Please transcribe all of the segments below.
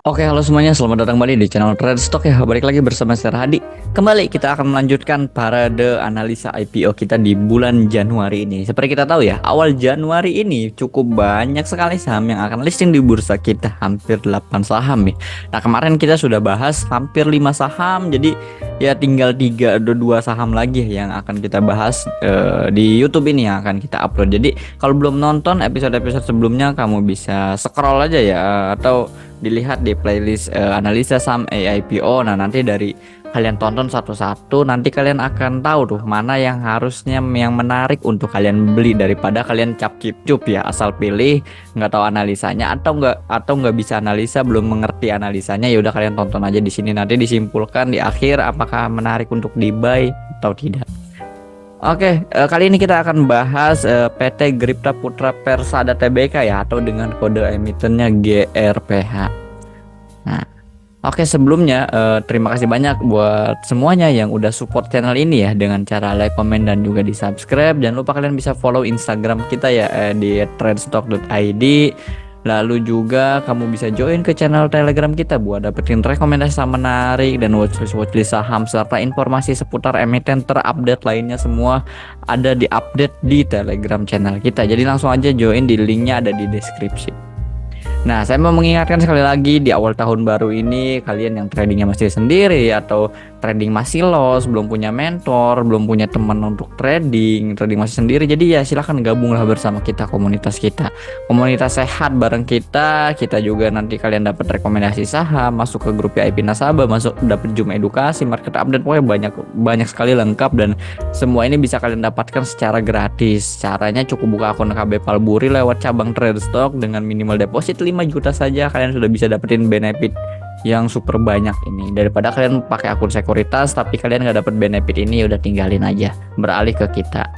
Oke, halo semuanya, selamat datang kembali di channel Trade Stock ya. Balik lagi bersama saya Hadi. Kembali kita akan melanjutkan parade analisa IPO kita di bulan Januari ini. Seperti kita tahu ya, awal Januari ini cukup banyak sekali saham yang akan listing di bursa kita, hampir 8 saham nih. Nah, kemarin kita sudah bahas hampir 5 saham, jadi ya tinggal 3 atau 2 saham lagi yang akan kita bahas di YouTube ini yang akan kita upload. Jadi, kalau belum nonton episode-episode sebelumnya, kamu bisa scroll aja ya atau dilihat di playlist analisa saham AIPO. Nah, nanti dari kalian tonton satu-satu, nanti kalian akan tahu tuh mana yang harusnya yang menarik untuk kalian beli daripada kalian cap cip cup ya asal pilih nggak tahu analisanya atau nggak bisa analisa, belum mengerti analisanya. Ya udah, kalian tonton aja di sini, nanti disimpulkan di akhir apakah menarik untuk di buy atau tidak. Oke, kali ini kita akan bahas PT Gripta Putra Persada Tbk ya, atau dengan kode emitennya GRPH. Nah, oke, sebelumnya terima kasih banyak buat semuanya yang udah support channel ini ya dengan cara like, comment, dan juga di subscribe. Jangan lupa kalian bisa follow Instagram kita ya di tradestock.id. Lalu juga kamu bisa join ke channel Telegram kita buat dapetin rekomendasi saham menarik dan watchlist saham serta informasi seputar emiten terupdate lainnya, semua ada di update di Telegram channel kita. Jadi langsung aja join, di linknya ada di deskripsi. Nah, saya mau mengingatkan sekali lagi di awal tahun baru ini, kalian yang tradingnya masih sendiri atau trading masih loss, belum punya mentor, belum punya teman untuk trading masih sendiri. Jadi ya silahkan gabunglah bersama kita, komunitas kita. Komunitas sehat bareng kita. Kita juga nanti kalian dapat rekomendasi saham, masuk ke grup VIP nasabah, masuk dapat Zoom edukasi, market update, pokoknya banyak sekali lengkap, dan semua ini bisa kalian dapatkan secara gratis. Caranya cukup buka akun KB Palburi lewat cabang Trade Stock dengan minimal deposit 5 juta saja, kalian sudah bisa dapetin benefit yang super banyak ini. Daripada kalian pakai akun sekuritas tapi kalian nggak dapet benefit ini, udah tinggalin aja, beralih ke kita.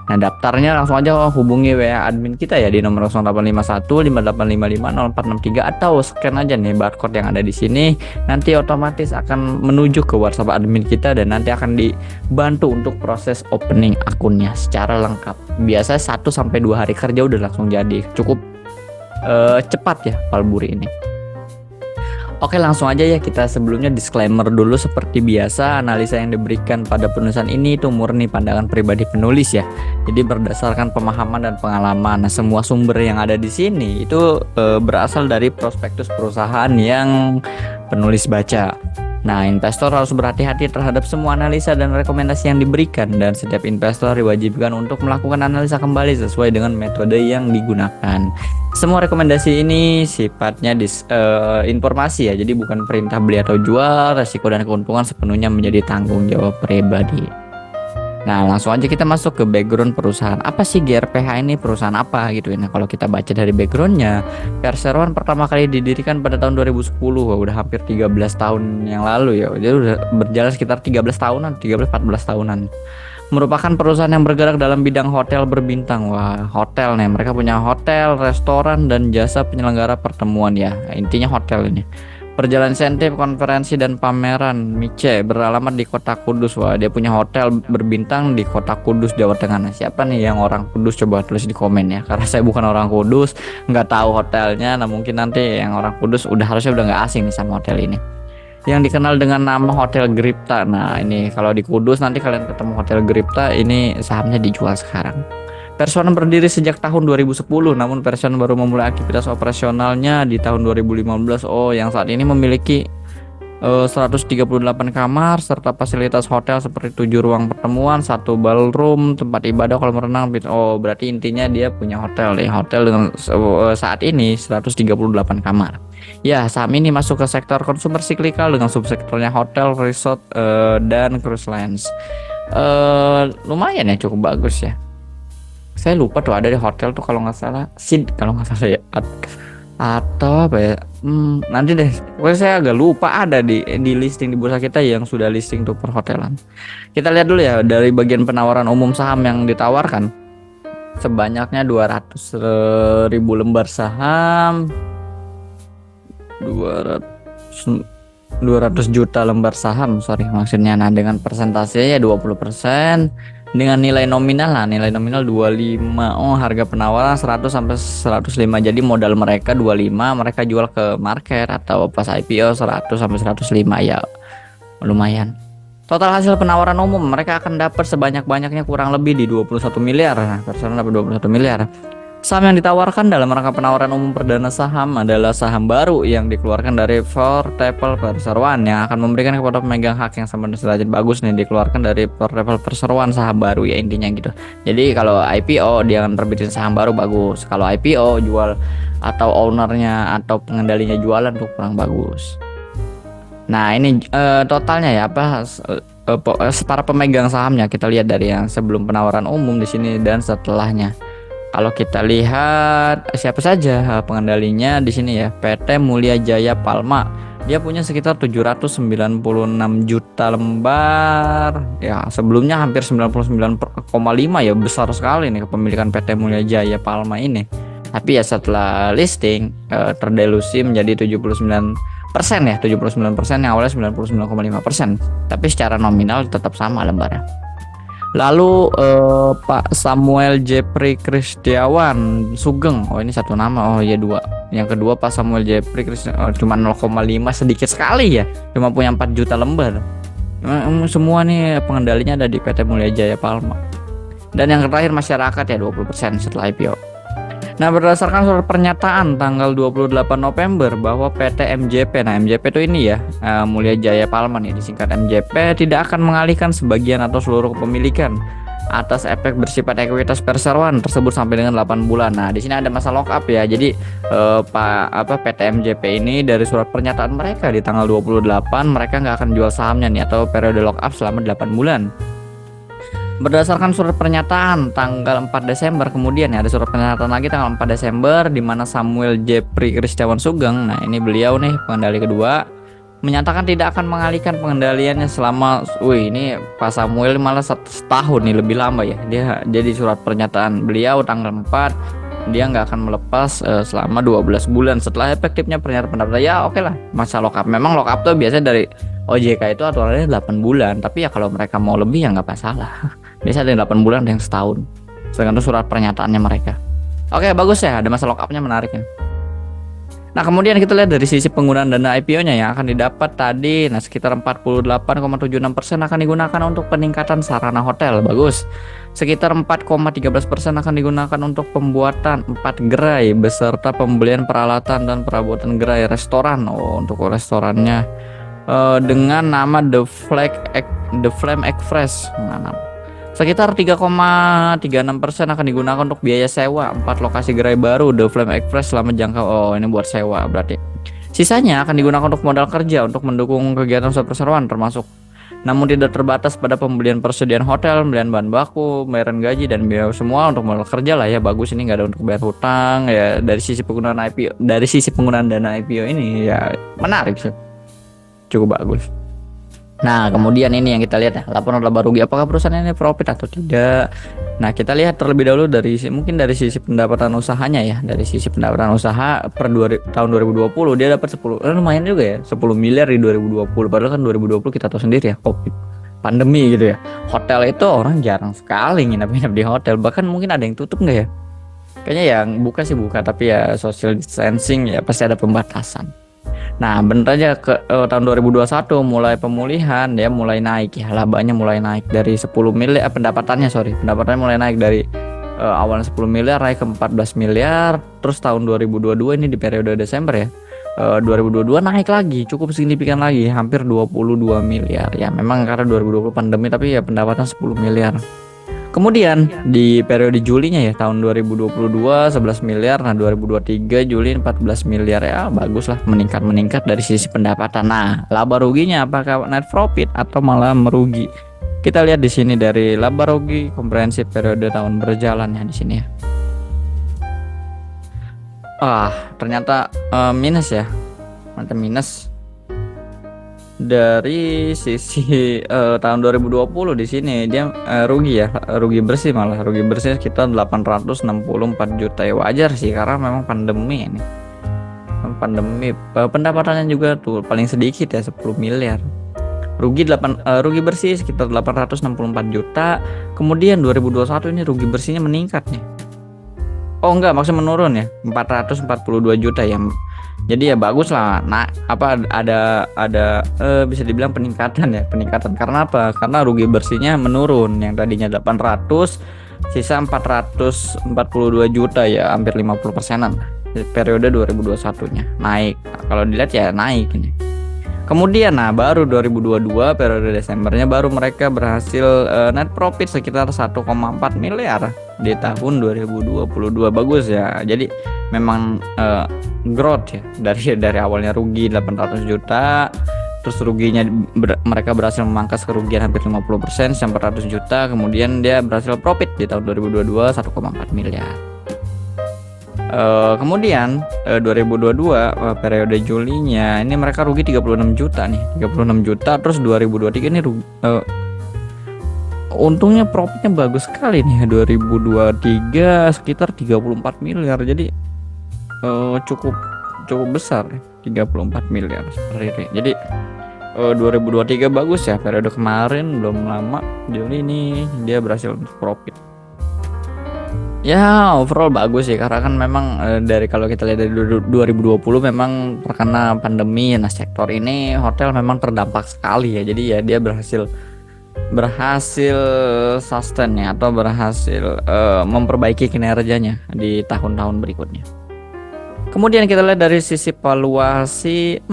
Nah, daftarnya langsung aja hubungi WA admin kita ya di nomor 0851 5855 0463 atau scan aja nih barcode yang ada di sini. Nanti otomatis akan menuju ke WhatsApp admin kita dan nanti akan dibantu untuk proses opening akunnya secara lengkap. Biasa 1-2 hari kerja udah langsung jadi. Cukup cepat ya Palburi ini. Oke, langsung aja ya, kita sebelumnya disclaimer dulu seperti biasa. Analisa yang diberikan pada penulisan ini itu murni pandangan pribadi penulis ya. Jadi berdasarkan pemahaman dan pengalaman. Nah, semua sumber yang ada di sini itu berasal dari prospektus perusahaan yang penulis baca. Nah, investor harus berhati-hati terhadap semua analisa dan rekomendasi yang diberikan, dan setiap investor diwajibkan untuk melakukan analisa kembali sesuai dengan metode yang digunakan. Semua rekomendasi ini sifatnya informasi ya, jadi bukan perintah beli atau jual. Resiko dan keuntungan sepenuhnya menjadi tanggung jawab pribadi. Nah, langsung aja kita masuk ke background perusahaan. Apa sih GRPH ini, perusahaan apa gitu ya. Nah, kalau kita baca dari backgroundnya, Perseroan pertama kali didirikan pada tahun 2010. Wah, udah hampir 13 tahun yang lalu ya. Jadi udah berjalan sekitar 13 tahunan, 13-14 tahunan. Merupakan perusahaan yang bergerak dalam bidang hotel berbintang. Wah, hotel nih. Mereka punya hotel, restoran, dan jasa penyelenggara pertemuan ya. Intinya hotel ini. Perjalanan insentif, konferensi, dan pameran. Mice beralamat di Kota Kudus. Wah, dia punya hotel berbintang di Kota Kudus, Jawa Tengah. Nah, siapa nih yang orang Kudus? Coba tulis di komen ya. Karena saya bukan orang Kudus, nggak tahu hotelnya. Nah, mungkin nanti yang orang Kudus harusnya udah nggak asing nih sama hotel ini. Yang dikenal dengan nama Hotel Gripta. Nah, ini kalau di Kudus nanti kalian ketemu Hotel Gripta, ini sahamnya dijual sekarang. Perseroan berdiri sejak tahun 2010, namun Perseroan baru memulai aktivitas operasionalnya di tahun 2015. Oh, yang saat ini memiliki 138 kamar serta fasilitas hotel seperti 7 ruang pertemuan, 1 ballroom, tempat ibadah, kolam renang. Oh, berarti intinya dia punya hotel nih. Hotel dengan saat ini 138 kamar. Ya, saham ini masuk ke sektor konsumer siklikal dengan subsektornya hotel, resort, dan cruise lines. Lumayan ya, cukup bagus ya. Saya lupa tuh ada di hotel tuh kalau nggak salah Sid, kalau nggak salah ya, atau apa ya, nanti deh, pokoknya saya agak lupa. Ada di listing di bursa kita yang sudah listing tuh perhotelan. Kita lihat dulu ya dari bagian penawaran umum saham yang ditawarkan. Sebanyaknya 200.000 lembar saham, 200 juta lembar saham, sorry maksudnya. Nah, dengan persentasenya 20%. dengan nilai nominal lah, nilai nominal 25. Oh, harga penawaran 100 sampai 105. Jadi modal mereka 25, mereka jual ke market atau pas IPO 100 sampai 105 ya. Lumayan. Total hasil penawaran umum mereka akan dapat sebanyak-banyaknya kurang lebih di 21 miliar. Nah, persenan dapat 21 miliar. Saham yang ditawarkan dalam rangka penawaran umum perdana saham adalah saham baru yang dikeluarkan dari Portable Perseroan yang akan memberikan kepada pemegang hak yang sama derajat. Bagus nih, dikeluarkan dari Portable Perseroan saham baru ya intinya gitu. Jadi kalau IPO dia akan terbitin saham baru, bagus. Kalau IPO jual atau ownernya atau pengendalinya jualan tuh kurang bagus. Nah ini totalnya ya para pemegang sahamnya kita lihat dari yang sebelum penawaran umum di sini dan setelahnya. Kalau kita lihat siapa saja pengendalinya di sini ya, PT Mulia Jaya Palma. Dia punya sekitar 796 juta lembar. Ya, sebelumnya hampir 99,5 ya, besar sekali nih kepemilikan PT Mulia Jaya Palma ini. Tapi ya setelah listing terdelusi menjadi 79% ya, 79% yang awalnya 99,5%. Tapi secara nominal tetap sama lembarnya. Lalu Pak Samuel Jeffrey Kristiawan Sugeng. Oh ini satu nama. Oh iya dua. Yang kedua Pak Samuel Jeffrey Kristiawan cuma 0,5, sedikit sekali ya. Cuma punya 4 juta lembar. Semua nih pengendalinya ada di PT Mulia Jaya Palma. Dan yang terakhir masyarakat ya 20% setelah IPO. Nah, berdasarkan surat pernyataan tanggal 28 November bahwa PT MJP, nah MJP itu ini ya, Mulia Jaya Palma nih disingkat MJP, tidak akan mengalihkan sebagian atau seluruh kepemilikan atas efek bersifat ekuitas perseroan tersebut sampai dengan 8 bulan. Nah, di sini ada masa lock up ya. Jadi PT MJP ini dari surat pernyataan mereka di tanggal 28 mereka nggak akan jual sahamnya nih atau periode lock up selama 8 bulan. Berdasarkan surat pernyataan tanggal 4 Desember kemudian ya ada surat pernyataan lagi tanggal 4 Desember di mana Samuel Jeffrey Kristiawan Sugeng, nah ini beliau nih pengendali kedua, menyatakan tidak akan mengalihkan pengendaliannya selama ini Pak Samuel malah setahun nih, lebih lama ya. Dia jadi surat pernyataan beliau tanggal 4 dia nggak akan melepas selama 12 bulan setelah efektifnya pernyataan pendapat. Ya oke lah, masa lock up. Memang lock up tuh biasanya dari OJK itu aturannya 8 bulan, tapi ya kalau mereka mau lebih ya nggak masalah. Biasa ada 8 bulan, ada yang setahun. Sedangkan itu surat pernyataannya mereka. Oke, bagus ya, ada masa lock up-nya, menarik ya. Nah, kemudian kita lihat dari sisi penggunaan dana IPO-nya yang akan didapat tadi, nah sekitar 48,76% akan digunakan untuk peningkatan sarana hotel, bagus. Sekitar 4,13% akan digunakan untuk pembuatan 4 gerai beserta pembelian peralatan dan perabotan gerai restoran. Oh, untuk restorannya dengan nama The Flame Express. Sekitar 3,36% akan digunakan untuk biaya sewa 4 lokasi gerai baru The Flame Express selama jangka. Oh ini buat sewa berarti. Sisanya akan digunakan untuk modal kerja untuk mendukung kegiatan usaha perseroan termasuk, namun tidak terbatas pada pembelian persediaan hotel, pembelian bahan baku, pembayaran gaji dan biaya semua untuk modal kerja lah ya. Bagus, ini nggak ada untuk bayar hutang ya. Dari sisi penggunaan IPO, dari sisi penggunaan dana IPO ini ya menarik sih, cukup bagus. Nah, kemudian ini yang kita lihat ya, laporan laba rugi, apakah perusahaan ini profit atau tidak. Nah, kita lihat terlebih dahulu dari mungkin dari sisi pendapatan usahanya ya. Dari sisi pendapatan usaha per tahun 2020 dia dapat 10, lumayan juga ya, 10 miliar di 2020. Padahal kan 2020 kita tahu sendiri ya, Covid, pandemi gitu ya. Hotel itu orang jarang sekali nginep-nginep di hotel, bahkan mungkin ada yang tutup nggak ya? Kayaknya yang buka sih buka, tapi ya social distancing ya pasti ada pembatasan. Nah, bener aja tahun 2021 mulai pemulihan ya, mulai naik ya, labanya mulai naik dari 10 miliar, pendapatannya mulai naik dari awalnya 10 miliar naik ke 14 miliar. Terus tahun 2022 ini di periode Desember ya, 2022 naik lagi cukup signifikan lagi, hampir 22 miliar ya. Memang karena 2020 pandemi, tapi ya pendapatan 10 miliar. Kemudian di periode Julinya ya tahun 2022 11 miliar, nah 2023 Juli 14 miliar ya, bagus lah, meningkat dari sisi pendapatan. Nah, laba ruginya apakah net profit atau malah merugi? Kita lihat di sini dari laba rugi komprehensif periode tahun berjalan ya di sini ya. Ternyata minus ya. Mantap, minus. Dari sisi tahun 2020 di sini dia rugi ya, rugi bersih, malah rugi bersih sekitar 864 juta ya. Wajar sih karena memang pandemi ini. Pendapatannya juga tuh paling sedikit ya 10 miliar. rugi bersih sekitar 864 juta. Kemudian 2021 ini rugi bersihnya meningkat nih. Oh enggak, maksudnya menurun ya, 442 juta ya. Jadi ya bagus lah. Nah, ada bisa dibilang peningkatan ya, peningkatan. Karena apa? Karena rugi bersihnya menurun, yang tadinya 800 sisa 442 juta ya, hampir 50%-an. Periode 2021-nya naik. Nah, kalau dilihat ya naik ini. Kemudian baru 2022 periode Desembernya baru mereka berhasil net profit sekitar 1,4 miliar di tahun 2022. Bagus ya. Jadi memang growth ya, dari awalnya rugi 800 juta, terus ruginya mereka berhasil memangkas kerugian hampir 50% sampai 400 juta, kemudian dia berhasil profit di tahun 2022 1,4 miliar. Kemudian 2022 periode Julinya ini mereka rugi 36 juta nih, 36 juta. Terus 2023 ini rugi, untungnya profitnya bagus sekali nih, 2023 sekitar 34 miliar. Jadi cukup besar ya, 34 miliar seperti ini. Jadi 2023 bagus ya, periode kemarin belum lama Juli ini dia berhasil profit. Ya overall bagus sih, karena kan memang dari kalau kita lihat dari 2020 memang terkena pandemi. Nah sektor ini hotel memang terdampak sekali ya. Jadi ya dia berhasil sustain ya, atau berhasil memperbaiki kinerjanya di tahun-tahun berikutnya. Kemudian kita lihat dari sisi valuasi,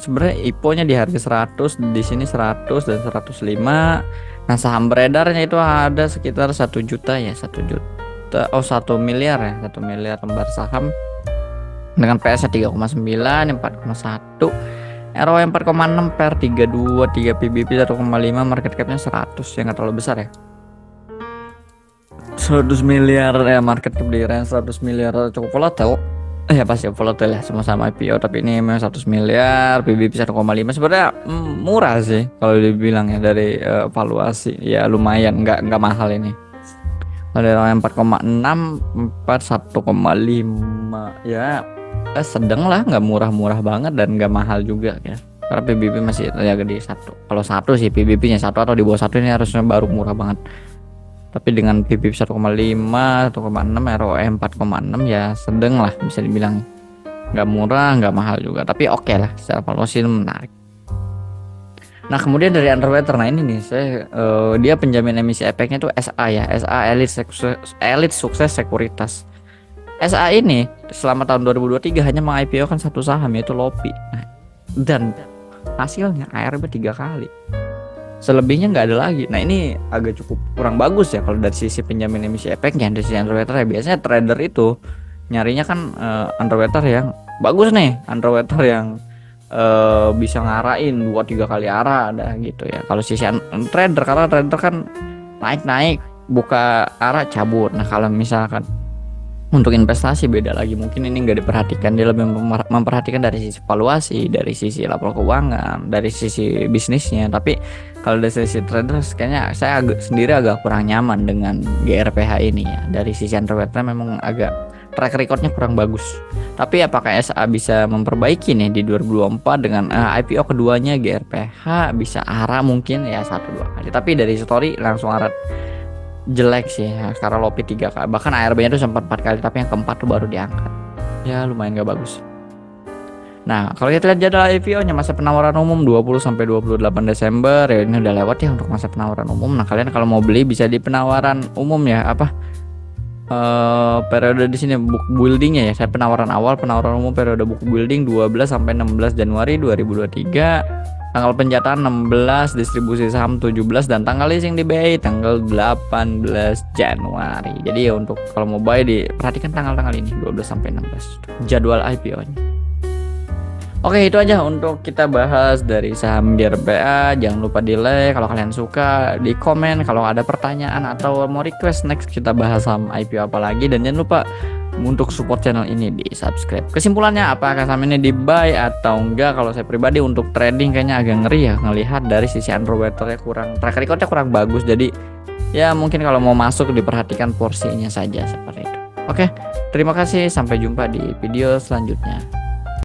sebenarnya IPO-nya di harga 100, di sini 100 dan 105. Nah saham beredarnya itu ada sekitar 1 juta ya, 1 miliar ya, 1 miliar lembar saham dengan PS-nya 3,9, 4,1, ROE 4,6 per 32, 3 PBP 1,5, market cap-nya 100, yang nggak terlalu besar ya. 100 miliar ya, market cap di range 100 miliar cukup volatile. Ya pasti volatile ya, sama-sama IPO, tapi ini memang 100 miliar, PBP 1,5 sebenarnya murah sih kalau dibilang ya dari valuasi. Ya lumayan, nggak mahal ini. Ada yang 4,6, 1,5 ya, sedang lah, nggak murah-murah banget dan nggak mahal juga ya, karena PBB masih ya gede 1. Kalau 1 sih PBB nya 1 atau di bawah 1 ini harusnya baru murah banget. Tapi dengan PBB 1,5, 1,6, ROE 4,6 ya sedang lah, bisa dibilang nggak murah nggak mahal juga, tapi oke lah, secara valuasi menarik. Nah kemudian dari underwater, nah ini nih dia penjamin emisi efeknya tuh SA ya, SA Elite Sukses Sekuritas. SA ini selama tahun 2023 hanya meng-IPO kan satu saham, yaitu Lopi. Nah, dan hasilnya ARB 3 kali, selebihnya nggak ada lagi. Nah ini agak cukup kurang bagus ya kalau dari sisi penjamin emisi efeknya. Dari sisi underwater ya, biasanya trader itu nyarinya kan underwater yang bagus nih, underwater yang bisa ngarahin 2-3 kali arah ada gitu ya. Kalau sisi trader, karena trader kan naik buka arah cabut. Nah kalau misalkan untuk investasi beda lagi, mungkin ini nggak diperhatikan, dia lebih memperhatikan dari sisi valuasi, dari sisi laporan keuangan, dari sisi bisnisnya. Tapi kalau dari sisi trader kayaknya saya sendiri agak kurang nyaman dengan GRPH ini ya. Dari sisi underwater memang agak track recordnya kurang bagus. Tapi apakah SA bisa memperbaiki nih di 2024 dengan IPO keduanya GRPH bisa arah mungkin ya 1-2 kali. Tapi dari story langsung arah jelek sih ya, karena Lopi 3 kali, bahkan ARB nya tuh sempat 4 kali, tapi yang keempat tuh baru diangkat. Ya lumayan gak bagus. Nah kalau kita lihat jadwal IPO nya, masa penawaran umum 20-28 Desember ya, ini udah lewat ya untuk masa penawaran umum. Nah kalian kalau mau beli bisa di penawaran umum ya, periode di sini book buildingnya ya. Saya penawaran awal, penawaran umum periode book building 12-16 Januari 2023, tanggal penjatahan 16, distribusi saham 17, dan tanggal listing di BI tanggal 18 Januari. Jadi ya untuk kalau mau buy diperhatikan tanggal-tanggal ini 12-16 jadwal IPO-nya. Oke, itu aja untuk kita bahas dari saham GRPA. Jangan lupa di like kalau kalian suka, di komen kalau ada pertanyaan atau mau request next kita bahas saham IPO apa lagi, dan jangan lupa untuk support channel ini di subscribe. Kesimpulannya, apakah saham ini di buy atau enggak? Kalau saya pribadi untuk trading kayaknya agak ngeri ya, ngelihat dari sisi underwaternya kurang, track recordnya kurang bagus. Jadi ya mungkin kalau mau masuk diperhatikan porsinya saja seperti itu. Oke, terima kasih, sampai jumpa di video selanjutnya.